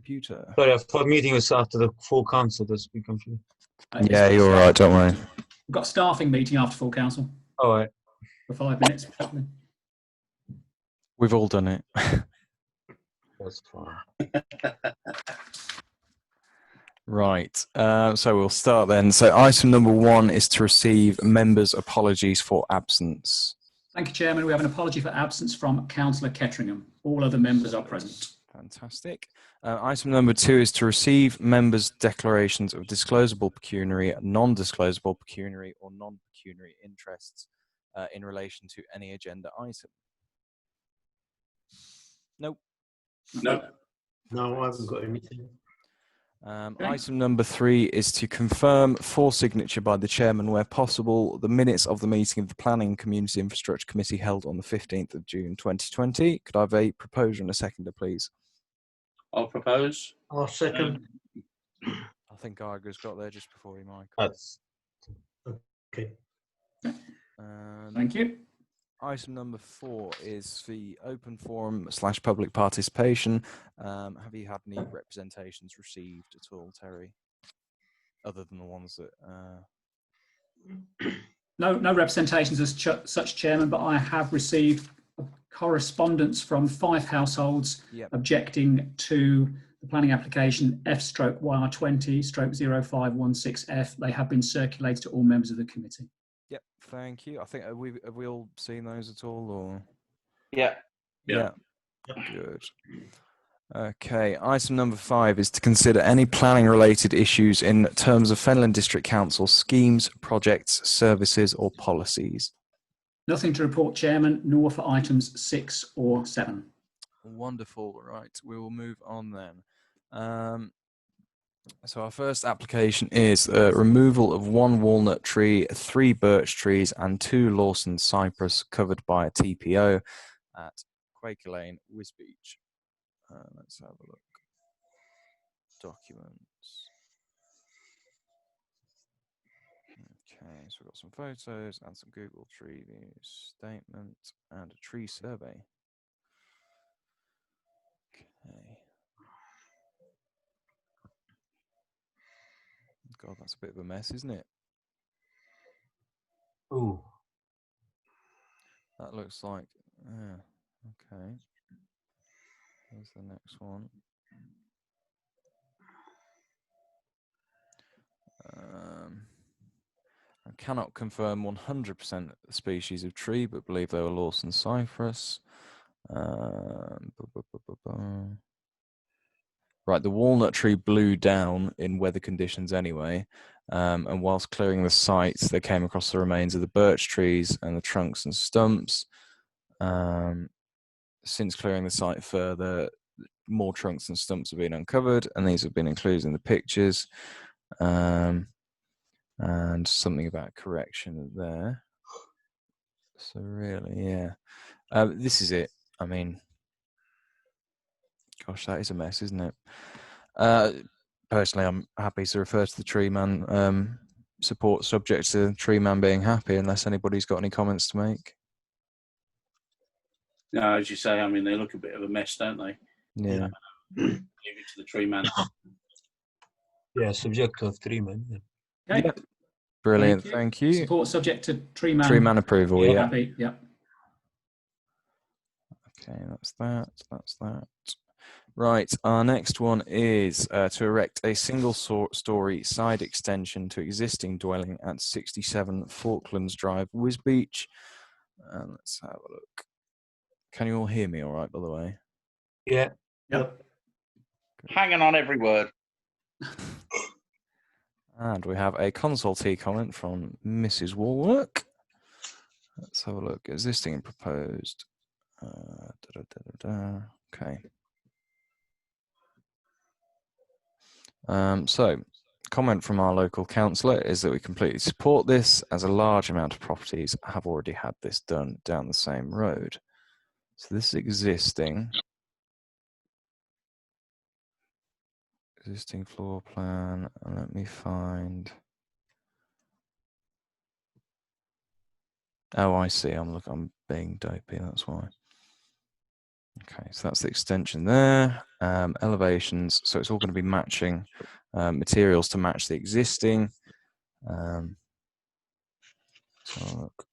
computer. Sorry, I thought meeting was after the full council. That's been confused. Yeah, you're all right. Don't worry. We've got a staffing meeting after full council All right. for 5 minutes. Possibly. We've all done it. That's fine. Right. So we'll start then. So item number 1 is to receive members' apologies for absence. Thank you, Chairman. We have an apology for absence from Councillor Ketteringham. All other members are present. Fantastic. Item number 2 is to receive members' declarations of disclosable pecuniary, non-disclosable pecuniary, or non-pecuniary interests in relation to any agenda item. Nope. No. No, I haven't got anything. Item number 3 is to confirm for signature by the chairman, where possible, the minutes of the meeting of the Planning Community Infrastructure Committee held on the 15th of June 2020. Could I have a proposer and a seconder, please? I'll propose. I'll second. I think Iger's got there just before you, Michael. That's okay. Thank you. Item number 4 is the open forum / public participation. Have you had any representations received at all, Terry? Other than the ones that... No representations as such, Chairman, but I have received correspondence from 5 households objecting to the planning application F/YR20/0516F. They have been circulated to all members of the committee. Yep, thank you. I think have we all seen those at all, or? Yeah. Yeah. Good. Okay, item number 5 is to consider any planning related issues in terms of Fenland District Council schemes, projects, services or policies. Nothing to report, Chairman, nor for items 6 or 7. Wonderful. Right, we will move on then. So our first application is removal of 1 walnut tree, 3 birch trees and 2 Lawson cypress covered by a TPO at Quaker Lane, Wisbeach. Let's have a look. Documents. Okay, so we've got some photos and some Google Tree View statement and a tree survey. Okay. God, that's a bit of a mess, isn't it? Ooh. That looks like, okay. Here's the next one. I cannot confirm 100% the species of tree, but believe they were Lawson cypress. Right, the walnut tree blew down in weather conditions anyway, and whilst clearing the sites, they came across the remains of the birch trees and the trunks and stumps. Since clearing the site further, more trunks and stumps have been uncovered, and these have been included in the pictures. And something about correction there. So really, yeah. This is it. I mean, gosh, that is a mess, isn't it? Personally, I'm happy to refer to the tree man support subject to the tree man being happy, unless anybody's got any comments to make. No, as you say, I mean, they look a bit of a mess, don't they? Yeah. Leave it to the tree man. Yeah, subject of tree man. Okay. Yep. Brilliant, thank you. Support subject to tree man. Tree man approval, yeah. Happy, yeah. Okay, that's that, that's that. Right, our next one is to erect a single story side extension to existing dwelling at 67 Falklands Drive, Wisbeach. Let's have a look. Can you all hear me all right, by the way? Yeah. Yep. Hanging on every word. And we have a consultee comment from Mrs. Warwork. Let's have a look. Existing and proposed. Okay. So, comment from our local councillor is that we completely support this, as a large amount of properties have already had this done down the same road. So this is existing floor plan, and let me find. Oh, I see. I'm being dopey. That's why. Okay, so that's the extension there. Elevations, so it's all going to be matching materials to match the existing. So look.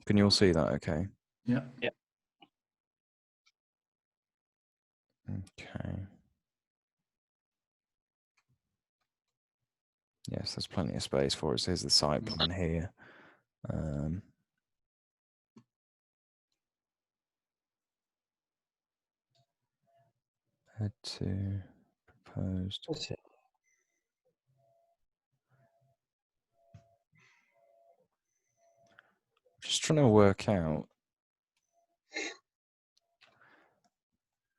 Can you all see that? Okay. Yeah. Yeah. Okay. Yes, there's plenty of space for it. So here's the site plan here. Head to proposed. That's it. Just trying to work out.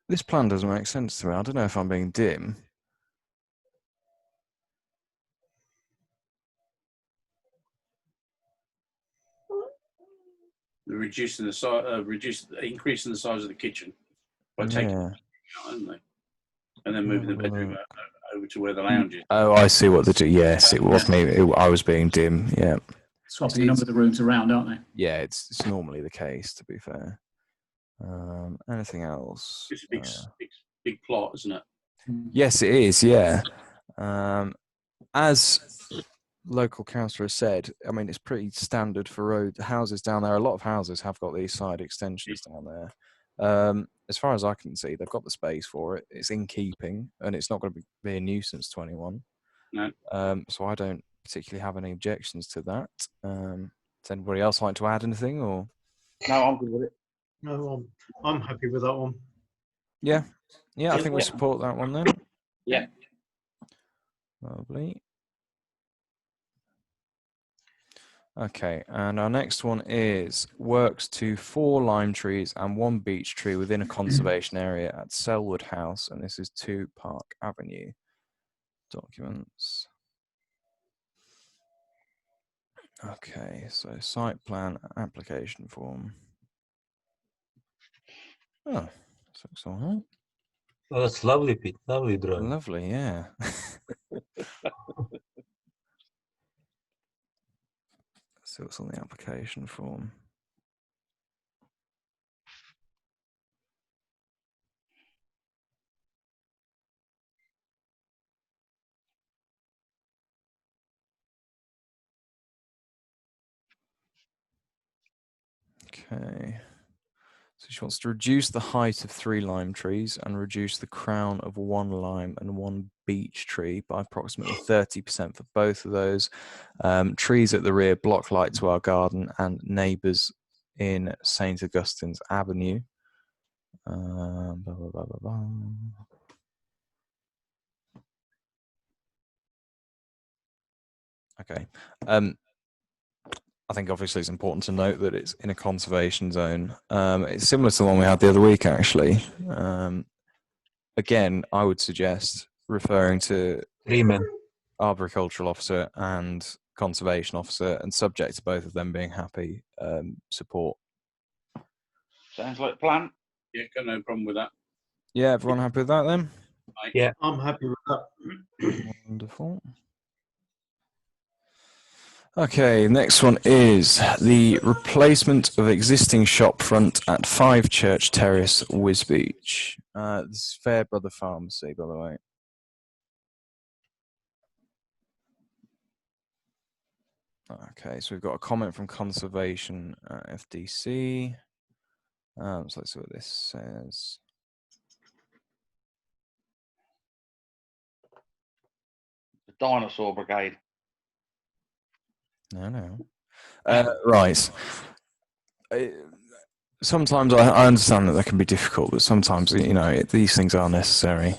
This plan doesn't make sense to me. I don't know if I'm being dim. Reducing the size, increasing the size of the kitchen by taking it Yeah. out, haven't they? And then moving the bedroom over to where the lounge is. Oh, I see what they do. Yes, it was me. I was being dim. Yeah. Swapping a number of the rooms around, aren't they? Yeah, it's normally the case, to be fair. Anything else? It's a big plot, isn't it? Yes, it is. Yeah. As local councillor has said, I mean, it's pretty standard for road houses down there. A lot of houses have got these side extensions down there. As far as I can see, they've got the space for it. It's in keeping, and it's not going to be a nuisance to anyone. No. So I don't particularly have any objections to that. Does anybody else like to add anything, or? No, I'm good with it. No, I'm happy with that one. Yeah, I think we support that one then. Yeah. Lovely. Okay, and our next one is works to 4 lime trees and 1 beech tree within a conservation area at Selwood House, and this is 2 Park Avenue. Documents. Okay, so site plan application form. Oh, this looks all right. Oh, that's lovely, Pete. Lovely drawing. Lovely, yeah. So what's on the application form? Okay. So she wants to reduce the height of 3 lime trees and reduce the crown of 1 lime and 1 beech tree by approximately 30% for both of those. Trees at the rear block light to our garden and neighbours in St. Augustine's Avenue. Blah, blah, blah, blah, blah. Okay. I think obviously it's important to note that it's in a conservation zone. It's similar to the one we had the other week, actually. Again, I would suggest referring to 3 men. arboricultural officer and conservation officer, and subject to both of them being happy, support. Sounds like a plan. Yeah, got no problem with that. Yeah, everyone happy with that then? Yeah. I'm happy with that. Wonderful. Okay, next one is the replacement of existing shop front at 5 Church Terrace, Wisbech. This is Fairbrother Pharmacy, by the way. Okay, so we've got a comment from Conservation FDC. So let's see what this says. The dinosaur brigade. No. Right. Sometimes I understand that that can be difficult, but sometimes, you know, these things are necessary.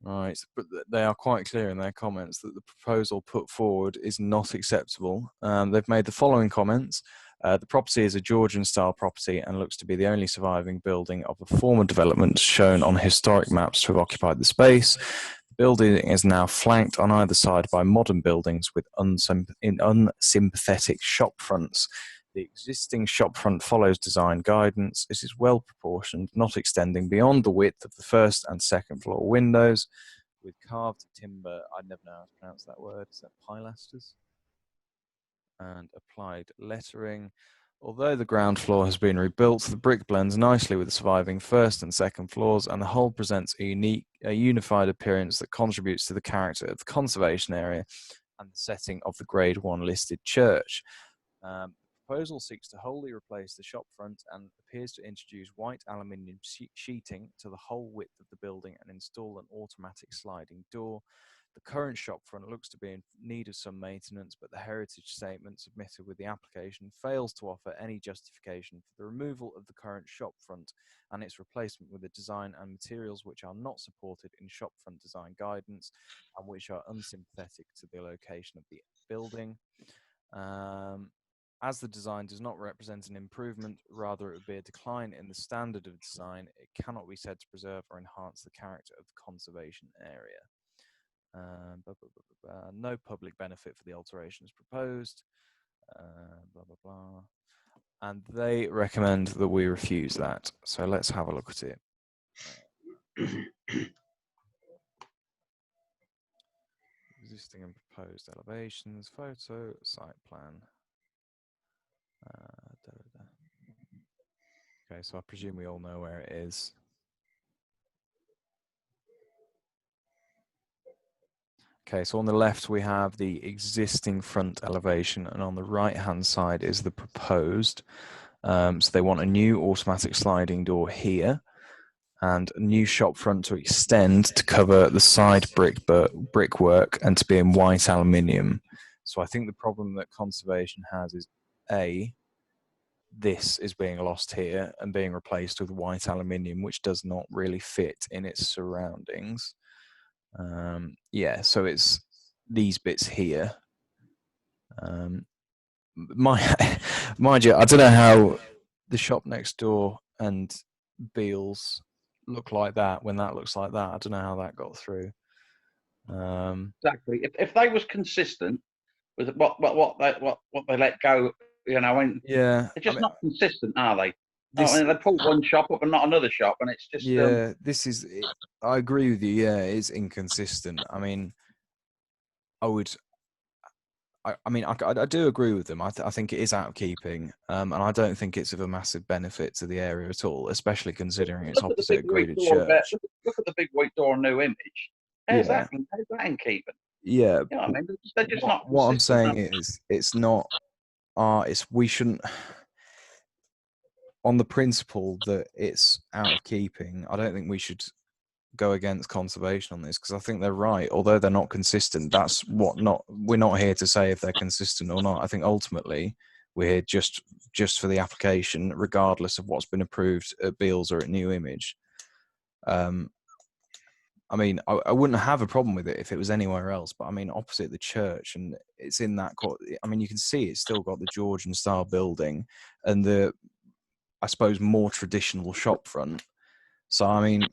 Right, but they are quite clear in their comments that the proposal put forward is not acceptable. They've made the following comments. The property is a Georgian-style property and looks to be the only surviving building of a former development shown on historic maps to have occupied the space. The building is now flanked on either side by modern buildings with unsympathetic shop fronts. The existing shopfront follows design guidance. It is well proportioned, not extending beyond the width of the first and second floor windows, with carved timber. I never know how to pronounce that word. Is that pilasters? And applied lettering. Although the ground floor has been rebuilt, the brick blends nicely with the surviving first and second floors, and the whole presents a unified appearance that contributes to the character of the conservation area and the setting of the Grade 1 listed church. The proposal seeks to wholly replace the shop front and appears to introduce white aluminium sheeting to the whole width of the building and install an automatic sliding door. The current shop front looks to be in need of some maintenance, but the heritage statement submitted with the application fails to offer any justification for the removal of the current shop front and its replacement with a design and materials which are not supported in shop front design guidance and which are unsympathetic to the location of the building. As the design does not represent an improvement, rather it would be a decline in the standard of design, it cannot be said to preserve or enhance the character of the conservation area. No public benefit for the alterations proposed. Blah, blah, blah. And they recommend that we refuse that. So let's have a look at it. Existing and proposed elevations, photo, site plan. Okay, so I presume we all know where it is. Okay, so on the left we have the existing front elevation, and on the right-hand side is the proposed. So they want a new automatic sliding door here, and a new shop front to extend to cover the side brickwork and to be in white aluminium. So I think the problem that conservation has is this is being lost here and being replaced with white aluminium, which does not really fit in its surroundings. So it's these bits here. Mind you, I don't know how the shop next door and Beale's look like that when that looks like that. I don't know how that got through. Exactly. If they was consistent with what they let go, they're just not consistent, are they? They pull one shop up and not another shop, and it's just this is. I agree with you. Yeah, it's inconsistent. I mean, I do agree with them. I think it is out of keeping, and I don't think it's of a massive benefit to the area at all, especially considering it's opposite a graded church. Look at the big white door, new image. How's that in keeping? Yeah, you know what I mean, they're just not. What I'm saying is, it's not. We shouldn't. On the principle that it's out of keeping, I don't think we should go against conservation on this, because I think they're right. Although they're not consistent, we're not here to say if they're consistent or not. I think ultimately we're here just for the application, regardless of what's been approved at Beale's or at New Image. I mean, I wouldn't have a problem with it if it was anywhere else, but I mean, opposite the church, and it's in that. I mean, you can see it's still got the Georgian style building and the, I suppose, more traditional shop front. So I mean,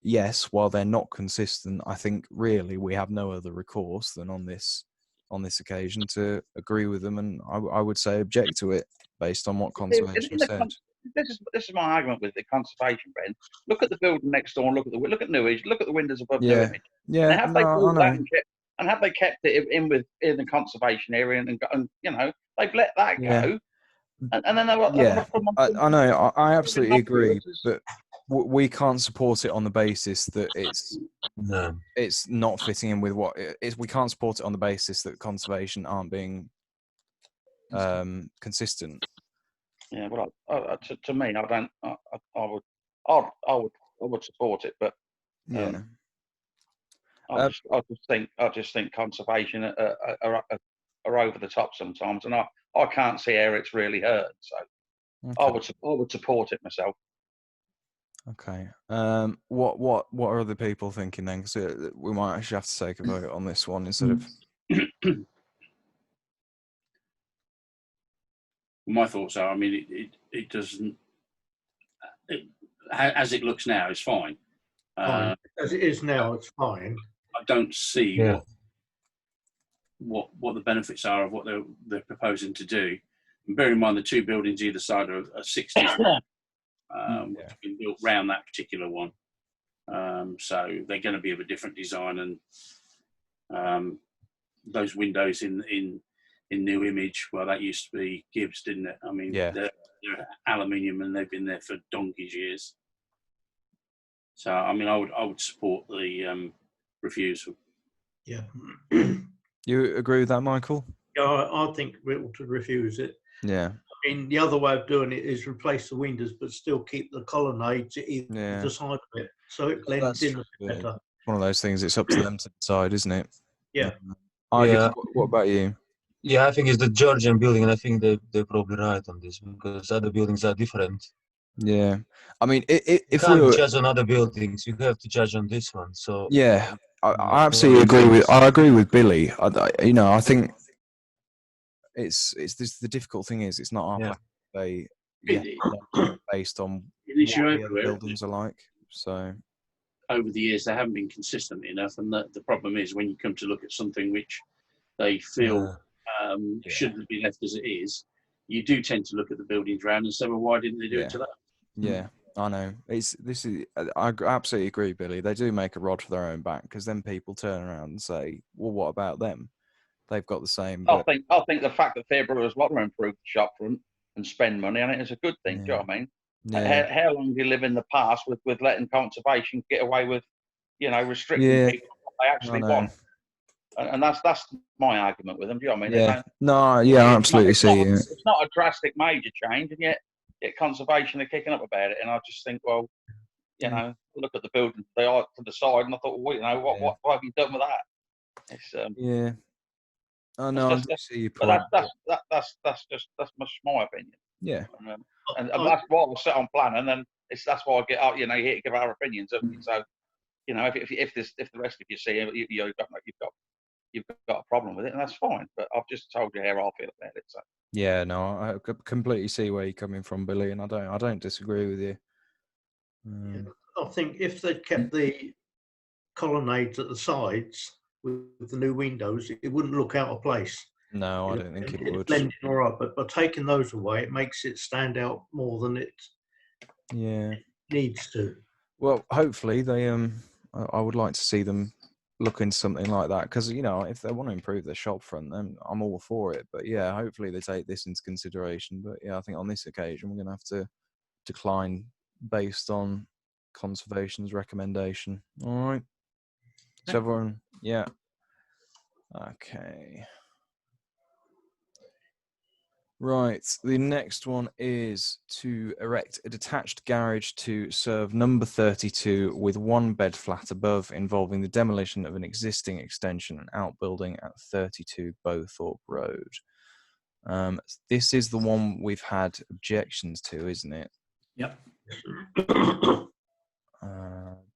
yes, while they're not consistent, I think really we have no other recourse than on this occasion to agree with them, and I would say object to it based on what conservation said. This is my argument with the conservation, Ben. Look at the building next door and look at New Image, look at the windows above New Image. Yeah, and have they pulled that and have they kept it in the conservation area and they've let that go. And then I know, I absolutely agree, but we can't support it on the basis that it's not fitting in with what it is. We can't support it on the basis that conservation aren't being consistent. Yeah, well, to me, I would support it, but I just think conservation are over the top sometimes, and I can't see how it's really hurt. So I would support it myself. Okay. What are other people thinking then? Because we might actually have to take a vote on this one instead of. My thoughts are, I mean, it doesn't. As it looks now, it's fine. Fine. As it is now, it's fine. I don't see what the benefits are of what they're proposing to do. And bear in mind, the two buildings either side are 60s, been built around that particular one. So they're going to be of a different design, and those windows in in New Image. Well, that used to be Gibbs, didn't it? I mean, they're aluminium and they've been there for donkey's years. So, I mean, I would support the refusal. Yeah. You agree with that, Michael? Yeah, I think we ought to refuse it. Yeah. I mean, the other way of doing it is replace the windows, but still keep the colonnades at either side of it, so it blends in better. One of those things. It's up to them to decide, isn't it? Yeah. What about you? Yeah, I think it's the Georgian building, and I think they're probably right on this because other buildings are different. Yeah, I mean, You if can't we were judge on other buildings, you have to judge on this one. So yeah, I absolutely agree with. I agree with Billy. I think it's this. The difficult thing is, it's not our plan. They based on what the other buildings are like. So over the years, they haven't been consistent enough, and the problem is when you come to look at something which they feel shouldn't be left as it is, you do tend to look at the buildings around and say, well, why didn't they do it to that? Yeah, I know. I absolutely agree, Billy. They do make a rod for their own back because then people turn around and say, well, what about them? They've got the same. I think the fact that Fairbrewers want to improve the shop front and spend money on it is a good thing. Do you know what I mean? Yeah. How long do you live in the past with letting conservation get away with, restricting people what they actually want? And that's my argument with them. Do you know what I mean? Yeah. No, I absolutely see you. It's not a drastic major change, and yet conservation are kicking up about it. And I just think, well, look at the building they are to the side, and I thought, well, what have you done with that? It's I know. I see your point. But that's just my opinion. Yeah. And that's why we're set on plan, and then that's why I get out. Here to give our opinions. So, if the rest of you see you've got a problem with it, and that's fine. But I've just told you how I feel about it. So. Yeah, no, I completely see where you're coming from, Billy, and I don't disagree with you. I think if they'd kept the colonnades at the sides with the new windows, it wouldn't look out of place. No, I don't think it would. Blend in all right, but by taking those away, it makes it stand out more than it needs to. Well, hopefully they I would like to see them look into something like that because if they want to improve their shop front, then I'm all for it. But yeah, hopefully they take this into consideration. But yeah, I think on this occasion we're going to have to decline based on conservation's recommendation. All right. So everyone, yeah. Okay. Right, the next one is to erect a detached garage to serve number 32 with one bed flat above, involving the demolition of an existing extension and outbuilding at 32 Bowthorpe Road. This is the one we've had objections to, isn't it? Yep.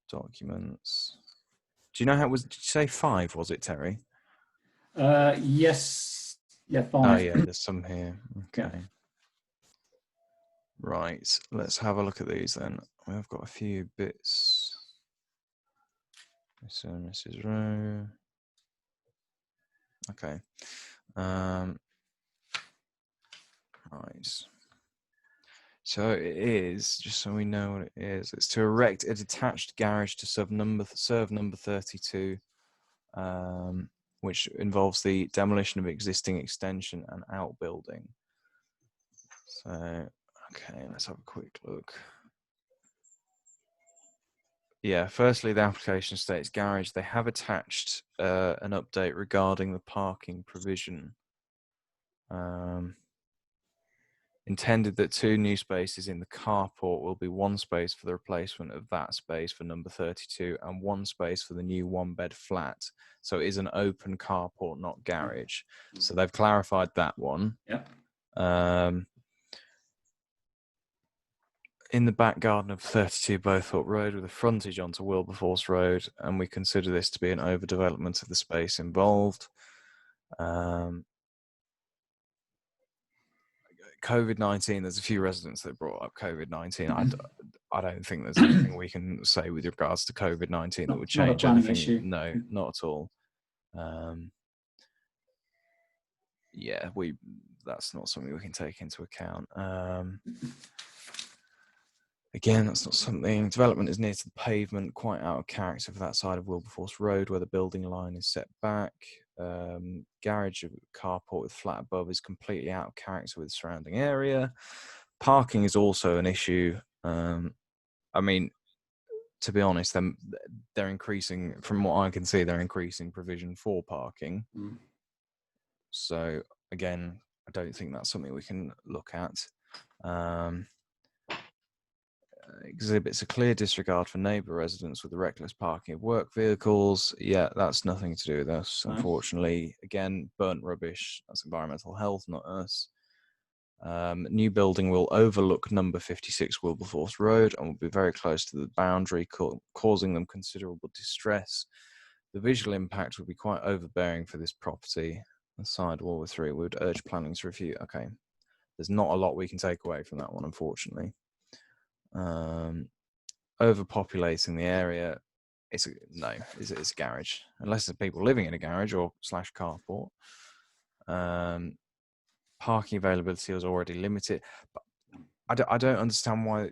Documents. Do you know how it was? Did you say 5, was it, Terry? Yes. Yeah, 5. Oh, yeah, there's some here. Okay. Yeah. Right, let's have a look at these then. We've got a few bits. Mr. and Mrs. Rowe. Okay. Right. So it is, just so we know what it is, it's to erect a detached garage to serve number 32. Which involves the demolition of existing extension and outbuilding. So, okay, let's have a quick look. Yeah, firstly, the application states garage. They have attached an update regarding the parking provision. Intended that 2 new spaces in the carport will be 1 space for the replacement of that space for number 32 and 1 space for the new 1-bed flat. So it is an open carport, not garage. So they've clarified that one. Yeah. In the back garden of 32 Bowthorpe Road with a frontage onto Wilberforce Road, and we consider this to be an overdevelopment of the space involved. COVID-19, there's a few residents that brought up COVID-19. I don't think there's anything we can say with regards to COVID-19 that would change anything. Issue. No, not at all. Yeah, that's not something we can take into account. Again, that's not something. Development is near to the pavement, quite out of character for that side of Wilberforce Road where the building line is set back. Garage of carport with flat above is completely out of character with the surrounding area. Parking is also an issue. I mean, to be honest, they're increasing, from what I can see, they're increasing provision for parking. So again, I don't think that's something we can look at. Exhibits a clear disregard for neighbour residents with the reckless parking of work vehicles. Yeah, that's nothing to do with us, unfortunately. Again, burnt rubbish, that's environmental health, not us. New building will overlook number 56 Wilberforce Road and will be very close to the boundary, causing them considerable distress. The visual impact would be quite overbearing for this property. The sidewall with 3 would urge planning to review. Okay, there's not a lot we can take away from that one, unfortunately. Overpopulating the area, it's a garage, unless there's people living in a garage or / carport. Parking availability is already limited, but I don't understand why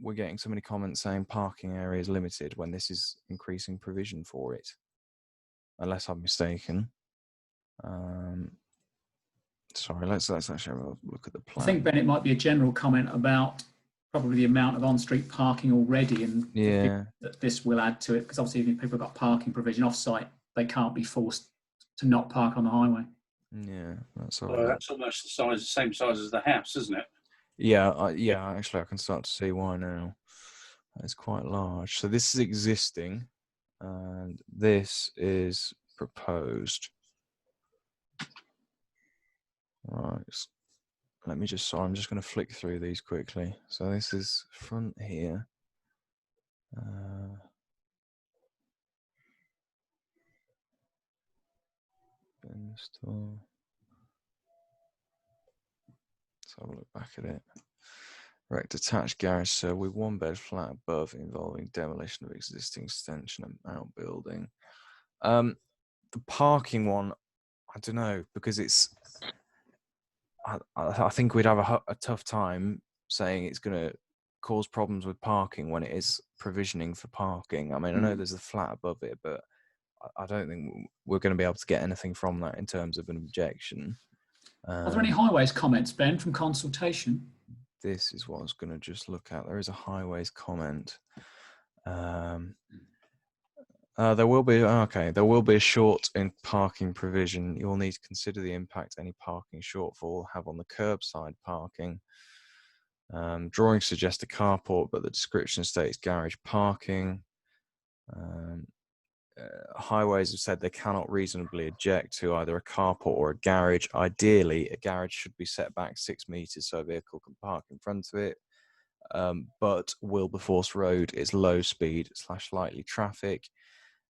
we're getting so many comments saying parking area is limited when this is increasing provision for it, unless I'm mistaken. Sorry, let's actually have a look at the plan. I think, Ben, it might be a general comment about probably the amount of on-street parking already, and that this will add to it, because obviously if people have got parking provision off-site, they can't be forced to not park on the highway. Yeah, that's all. Well, that's almost the same size as the house, isn't it? Yeah, yeah. Actually, I can start to see why now. It's quite large. So this is existing, and this is proposed. Right. Let me just. I'm just going to flick through these quickly. So this is front here. Store. Let's have a look back at it. Right, detached garage cell with 1-bed flat above involving demolition of existing extension and outbuilding. The parking one, I don't know, because it's. I think we'd have a tough time saying it's going to cause problems with parking when it is provisioning for parking. I mean, I know there's a flat above it, but I don't think we're going to be able to get anything from that in terms of an objection. Are there any highways comments, Ben, from consultation? This is what I was going to just look at. There is a highways comment. There will be a short in parking provision. You will need to consider the impact any parking shortfall will have on the curbside parking. Drawings suggest a carport, but the description states garage parking. Highways have said they cannot reasonably object to either a carport or a garage. Ideally, a garage should be set back 6 meters so a vehicle can park in front of it. But Wilberforce Road is low speed / lightly traffic.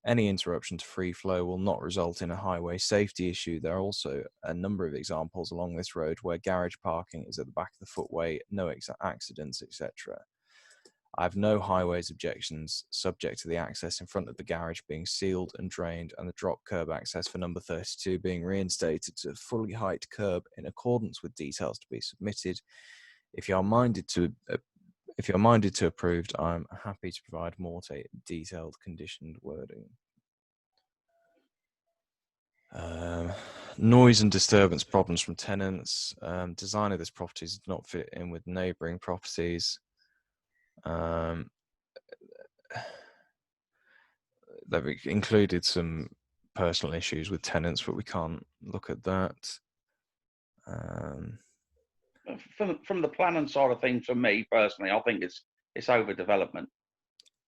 Any interruption to free flow will not result in a highway safety issue. There are also a number of examples along this road where garage parking is at the back of the footway, no accidents, etc. I have no highways objections subject to the access in front of the garage being sealed and drained and the drop curb access for number 32 being reinstated to a fully height curb in accordance with details to be submitted. If you are minded to approved, I'm happy to provide more detailed conditioned wording. Noise and disturbance problems from tenants. Design of this property does not fit in with neighbouring properties. They've included some personal issues with tenants, but we can't look at that. From the planning side of things, for me personally, I think it's overdevelopment.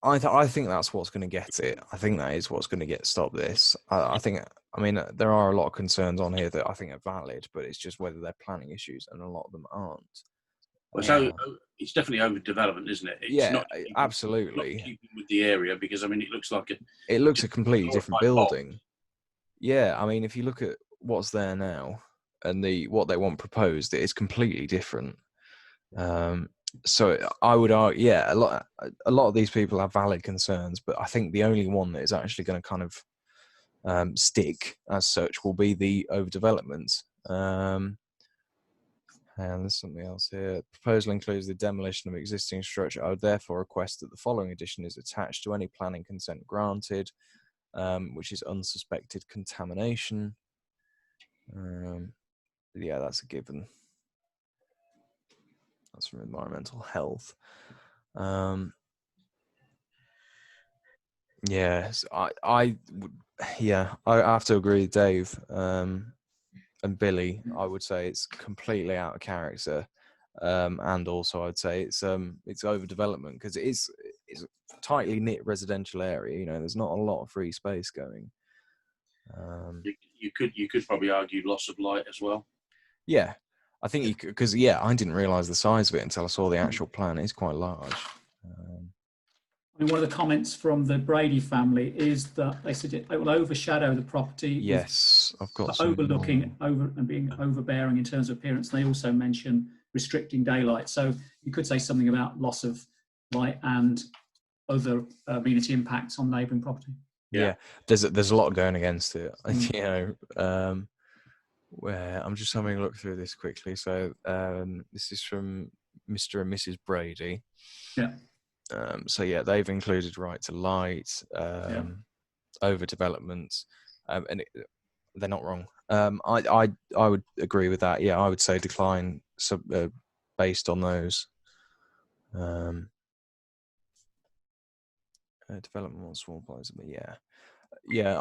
I think that's what's going to get it. I think that is what's going to stop this. I mean, there are a lot of concerns on here that I think are valid, but it's just whether they're planning issues, and a lot of them aren't. Well, so it's definitely overdevelopment, isn't it? It's not absolutely. Not keeping with the area, because I mean, it looks like a completely different building. Box. Yeah, I mean, if you look at what's there now and what they want proposed, it is completely different. So I would argue, a lot of these people have valid concerns, but I think the only one that is actually going to kind of stick as such will be the overdevelopment. And there's something else here. The proposal includes the demolition of existing structure. I would therefore request that the following addition is attached to any planning consent granted. which is unsuspected contamination. Yeah, that's a given. That's from environmental health. Yes, I have to agree with Dave and Billy. I would say it's completely out of character, and also I'd say it's overdevelopment because it's a tightly knit residential area. You know, there's not a lot of free space going. You could probably argue loss of light as well. Yeah, I think you could, because I didn't realise the size of it until I saw the actual plan. It's quite large. I mean, one of the comments from the Brady family is that they said it will overshadow the property. Yes, I've got some overlooking over and being overbearing in terms of appearance. They also mention restricting daylight. So you could say something about loss of light and other amenity impacts on neighbouring property. Yeah, there's a lot going against it. You know, where I'm just having a look through this quickly. So this is from Mr. and Mrs. Brady. Yeah. So yeah, they've included right to light, overdevelopment, and they're not wrong. I would agree with that. Yeah, I would say decline based on those. Development on small places, but yeah.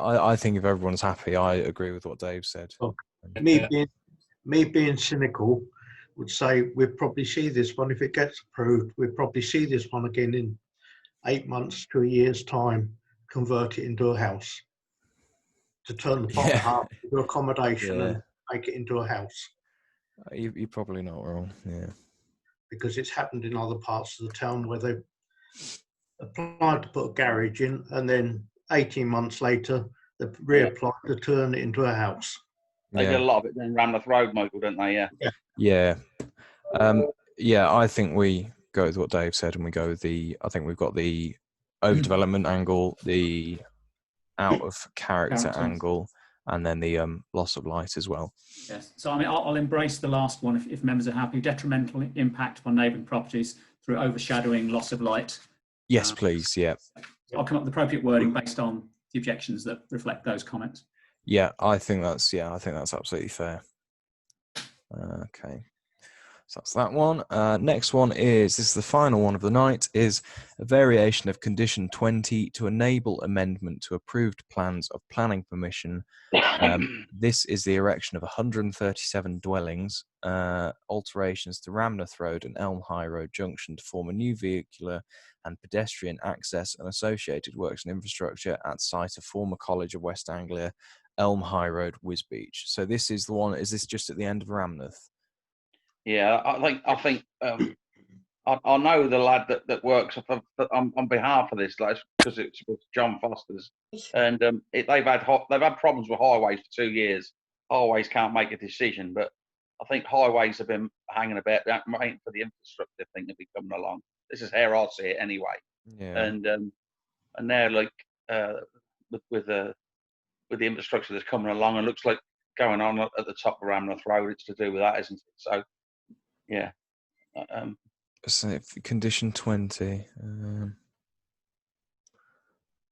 I think if everyone's happy, I agree with what Dave said. Oh, me being cynical, would say we'll probably see this one if it gets approved. We'll probably see this one again in 8 months to a year's time. Convert it into a house, to turn the bottom half into accommodation and make it into a house. You're probably not wrong. Yeah, because it's happened in other parts of the town where they've applied to put a garage in, and then 18 months later they've reapplied to turn it into a house. They did a lot of it down Ramleth Road, Michael, didn't they? Yeah. I think we go with what Dave said, and we go with I think we've got the overdevelopment angle, the out of character angle, and then the loss of light as well. Yes. So I mean, I'll embrace the last one if members are happy. Detrimental impact on neighbouring properties through overshadowing, loss of light. Yes, please. Yeah. I'll come up with appropriate wording based on the objections that reflect those comments. Yeah, I think that's absolutely fair. Okay. So that's that one. Next one this is the final one of the night, is a variation of condition 20 to enable amendment to approved plans of planning permission. This is the erection of 137 dwellings, alterations to Ramneth Road and Elm High Road junction to form a new vehicular and pedestrian access and associated works and infrastructure at site of former College of West Anglia, Elm High Road, Wisbeach. So this is the one. Is this just at the end of Ramneth? Yeah, I think I know the lad that works on behalf of this, like, because it's with John Foster's, and they've had problems with highways for 2 years. Highways can't make a decision, but I think highways have been hanging about, waiting for the infrastructure thing to be coming along. This is how I see it anyway. Yeah. And they're like with the infrastructure that's coming along, and looks like going on at the top of Ramneth Road, it's to do with that, isn't it? So yeah. So condition 20.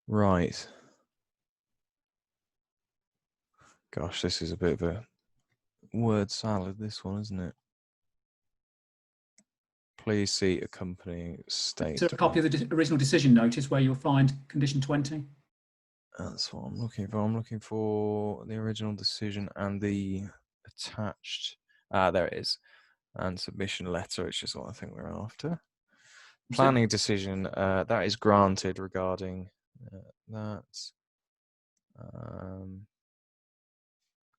Right. Gosh, this is a bit of a word salad, this one, isn't it? Please see accompanying statement. Is there a copy of the original decision notice where you'll find condition 20? That's what I'm looking for. I'm looking for the original decision and the attached. There it is. And submission letter, which is what I think we're after. Planning decision, that is granted regarding that.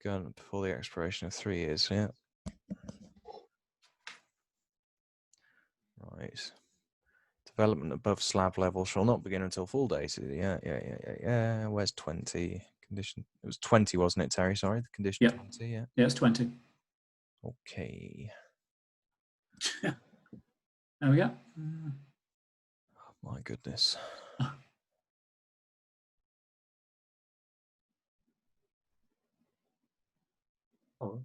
Going before the expiration of 3 years, yeah. Right. Development above slab level shall not begin until full date. Yeah. Where's 20? Condition. It was 20, wasn't it, Terry? Sorry, the condition 20, yeah. Yeah, it's 20. Okay. There we go. Oh, my goodness. Oh.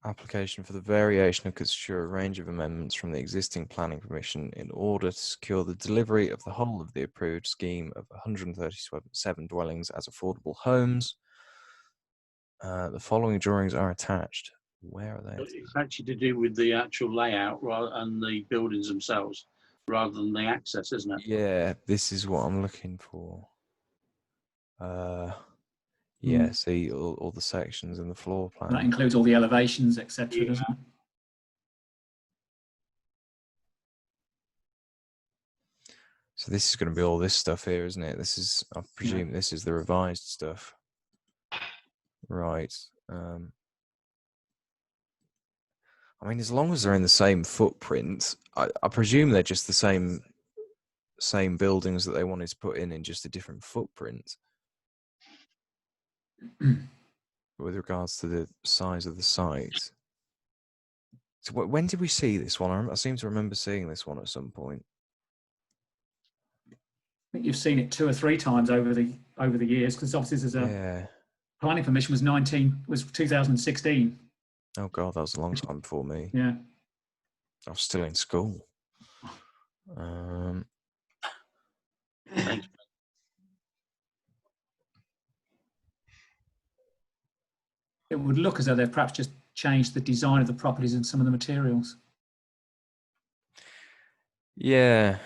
application for the variation of consider a range of amendments from the existing planning permission in order to secure the delivery of the whole of the approved scheme of 137 dwellings as affordable homes. The following drawings are attached. Where are they? It's actually to do with the actual layout and the buildings themselves, rather than the access, isn't it? Yeah, this is what I'm looking for. Yeah, see all the sections in the floor plan. That includes all the elevations, etc., doesn't it? So this is going to be all this stuff here, isn't it? This is, I presume, this is the revised stuff, right? I mean, as long as they're in the same footprint, I presume they're just the same buildings that they wanted to put in just a different footprint. With regards to the size of the site. So when did we see this one? I seem to remember seeing this one at some point. I think you've seen it 2 or 3 times over the years, because obviously there's planning permission was 2016. Oh God, that was a long time before me. Yeah. I was still in school. Thank you. It would look as though they've perhaps just changed the design of the properties and some of the materials. Yeah.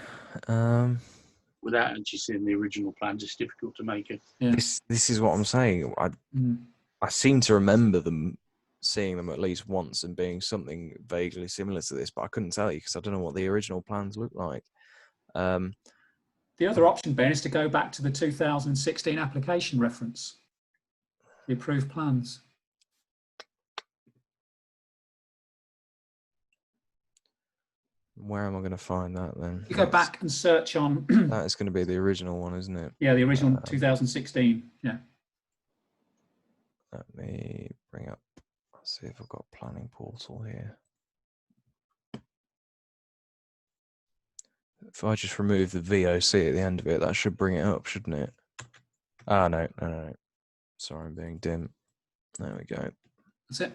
Without actually seeing the original plans, it's difficult to make it. Yeah. This is what I'm saying. I seem to remember seeing them at least once and being something vaguely similar to this, but I couldn't tell you because I don't know what the original plans look like. The other option, Ben, is to go back to the 2016 application reference, the approved plans. Where am I going to find that then? You go back and search on. That is going to be the original one, isn't it? Yeah, the original 2016. Yeah. Let me bring up. Let's see if I've got a planning portal here. If I just remove the VOC at the end of it, that should bring it up, shouldn't it? Ah, no. Sorry, I'm being dim. There we go. That's it.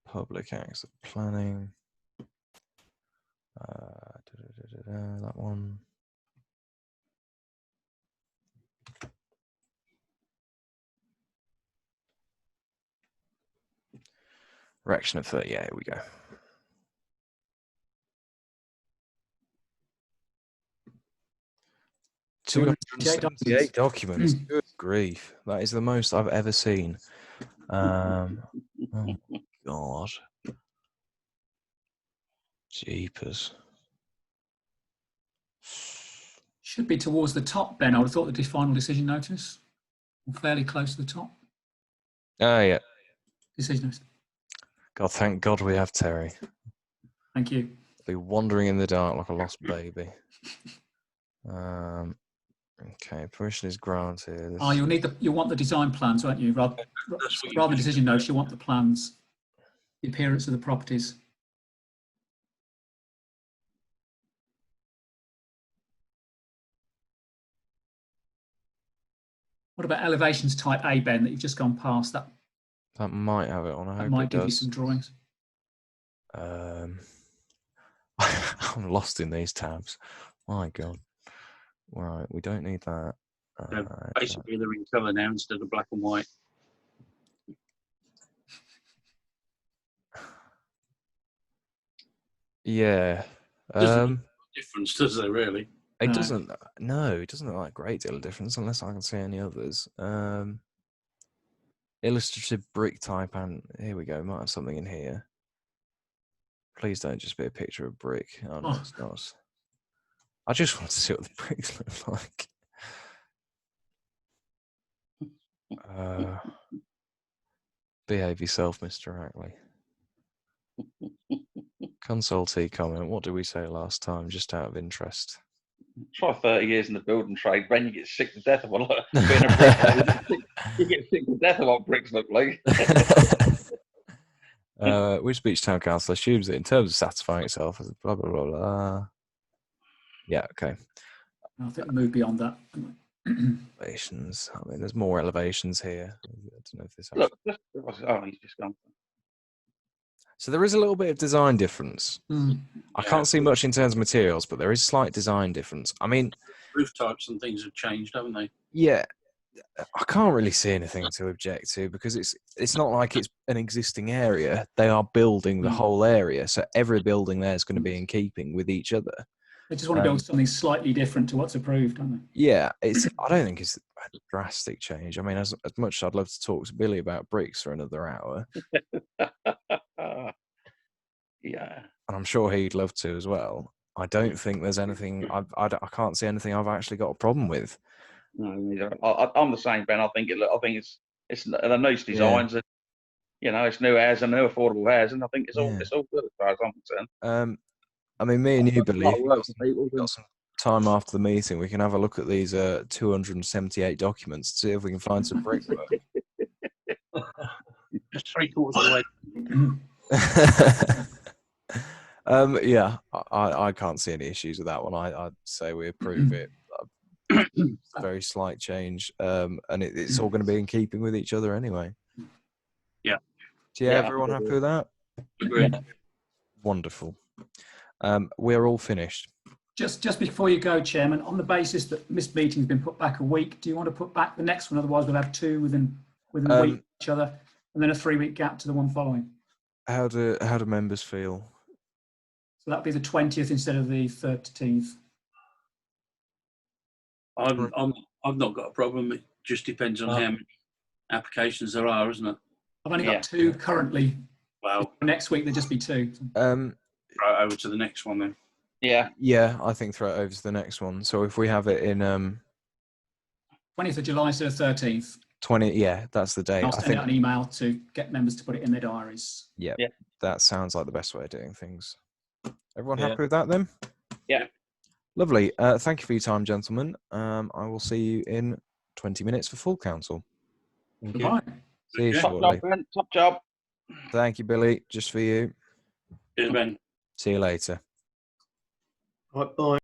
Public acts of planning. That one. Erection of 30. Yeah, here we go. 278 documents. Good grief. That is the most I've ever seen. Oh, God. Jeepers. Should be towards the top, Ben. I would have thought the final decision notice. Or fairly close to the top. Oh, yeah. Decision notice. God, thank God we have Terry. Thank you. Be wandering in the dark like a lost baby. Okay, permission is granted. Oh, you'll want the design plans, won't you? Rather than decision notes, you want the plans, the appearance of the properties. What about elevations type A, Ben, that you've just gone past? That might have it on. I hope might it give you does. some drawings. I'm lost in these tabs. My God. Right, we don't need that. Basically, they're in colour now instead of black and white. Yeah. Doesn't make a difference, does there, really? It doesn't. No, it doesn't look like a great deal of difference unless I can see any others. Illustrative brick type, and here we go. Might have something in here. Please don't just be a picture of brick. Oh, no, it's not. I just want to see what the bricks look like. Behave yourself, Mr. Ackley. Consultee comment. What did we say last time? Just out of interest. Try 30 years in the building trade, Ben, you get sick to death of what being a bricklayer. You get sick to death of what bricks look like. Which beach town council assumes that in terms of satisfying itself as blah blah blah blah. Yeah, okay. I think we move beyond that. Elevations. I mean, there's more elevations here. I don't know if this. Look, he's just gone. So there is a little bit of design difference. I can't see much in terms of materials, but there is a slight design difference. I mean, Roof types and things have changed, haven't they? yeah, I can't really see anything to object to because it's not like it's an existing area. They are building the whole area, so every building there is going to be in keeping with each other. They just want to build something slightly different to what's approved, don't they? Yeah, I don't think it's a drastic change. I mean, as much as I'd love to talk to Billy about bricks for another hour, Yeah. and I'm sure he'd love to as well. I don't think there's anything. I can't see anything I've actually got a problem with. No, neither. I'm the same, Ben. I think it's the nice designs. And, you know, it's new housing, new affordable housing. I think it's all good as far as I'm concerned. I mean, me and you, Billy, if People you've got some time after the meeting, we can have a look at these 278 documents to see if we can find some brickwork. Just 3/4 of the way. Yeah, I can't see any issues with that one. I'd say we approve it. Very slight change, and it's all going to be in keeping with each other anyway. Yeah. So yeah, everyone happy with that? Agreed. Wonderful. We're all finished. Just before you go, Chairman, on the basis that this meeting's been put back a week, do you want to put back the next one? Otherwise, we'll have two within a week of each other, and then a 3-week gap to the one following. How do members feel? So that'd be the 20th instead of the 13th. I've not got a problem. It just depends on how many applications there are, isn't it? I've only got 2 currently. Well, next week there'll just be 2. Right over to the next one then. Yeah, I think throw it over to the next one. So if we have it in 20th of July to the 13th. 20, yeah, that's the date. I'll send out an email to get members to put it in their diaries. Yeah, that sounds like the best way of doing things. Everyone Yeah. happy with that then? Yeah. Lovely. Thank you for your time, gentlemen. I will see you in 20 minutes for full council. Goodbye. See you Yeah. Top shortly. job, Ben. Top job. Thank you, Billy. Just for you. Cheers, Ben. See you later. Right, bye.